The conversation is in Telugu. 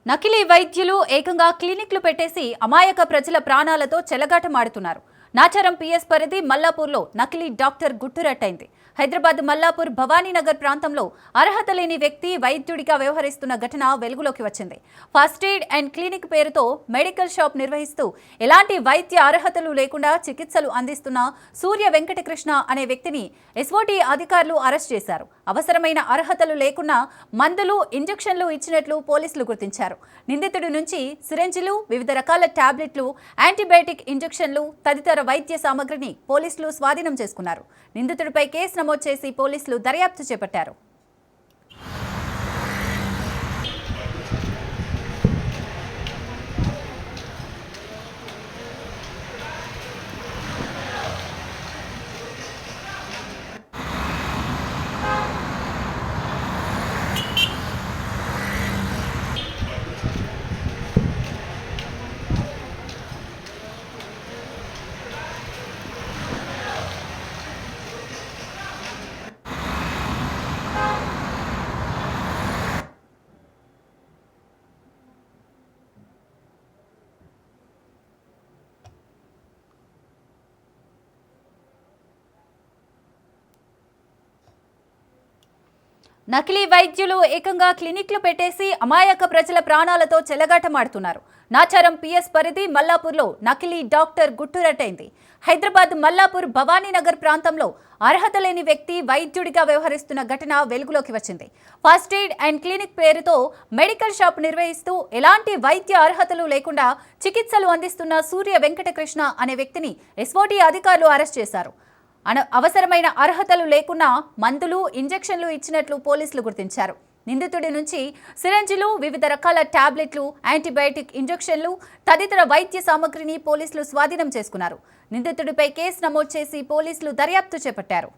నకిలీ వైద్యులు ఏకంగా క్లినిక్లు పెట్టేసి అమాయక ప్రజల ప్రాణాలతో చెలగాటమాడుతున్నారు. నాచారం పిఎస్ పరిధి మల్లాపూర్లో నకిలీ డాక్టర్ గుట్టురట్టయింది. హైదరాబాద్ మల్లాపూర్ భవానీనగర్ ప్రాంతంలో అర్హత లేని వ్యక్తి వైద్యుడిగా వ్యవహరిస్తున్న ఘటన వెలుగులోకి వచ్చింది. ఫస్ట్ ఎయిడ్ అండ్ క్లినిక్ పేరుతో మెడికల్ షాప్ నిర్వహిస్తూ ఎలాంటి వైద్య అర్హతలు లేకుండా చికిత్సలు అందిస్తున్న సూర్య వెంకటకృష్ణ అనే వ్యక్తిని ఎస్ఓటీ అధికారులు అరెస్ట్ చేశారు. అవసరమైన అర్హతలు లేకున్నా మందులు, ఇంజెక్షన్లు ఇచ్చినట్లు పోలీసులు గుర్తించారు. నిందితుడి నుంచి సిరెంజిలు, వివిధ రకాల టాబ్లెట్లు, యాంటీబయాటిక్ ఇంజెక్షన్లు తదితర వైద్య సామగ్రిని పోలీసులు స్వాధీనం చేసుకున్నారు. నిందితుడిపై కేసు నమోదు చేసి పోలీసులు దర్యాప్తు చేపట్టారు. నకిలీ వైద్యులు ఏకంగా క్లినిక్లు పెట్టేసి అమాయక ప్రజల ప్రాణాలతో చెలగాటమాడుతున్నారు. నాచారం పిఎస్ పరిధి మల్లాపూర్లో నకిలీ డాక్టర్ గుట్టురట్టయింది. హైదరాబాద్ మల్లాపూర్ భవానీనగర్ ప్రాంతంలో అర్హత లేని వ్యక్తి వైద్యుడిగా వ్యవహరిస్తున్న ఘటన వెలుగులోకి వచ్చింది. ఫస్ట్ ఎయిడ్ అండ్ క్లినిక్ పేరుతో మెడికల్ షాప్ నిర్వహిస్తూ ఎలాంటి వైద్య అర్హతలు లేకుండా చికిత్సలు అందిస్తున్న సూర్య వెంకటకృష్ణ అనే వ్యక్తిని ఎస్ఓటీ అధికారులు అరెస్ట్ చేశారు. అవసరమైన అర్హతలు లేకున్నా మందులు, ఇంజెక్షన్లు ఇచ్చినట్లు పోలీసులు గుర్తించారు. నిందితుడి నుంచి సిరెంజిలు, వివిధ రకాల టాబ్లెట్లు, యాంటీబయాటిక్ ఇంజెక్షన్లు తదితర వైద్య సామగ్రిని పోలీసులు స్వాధీనం చేసుకున్నారు. నిందితుడిపై కేసు నమోదు చేసి పోలీసులు దర్యాప్తు చేపట్టారు.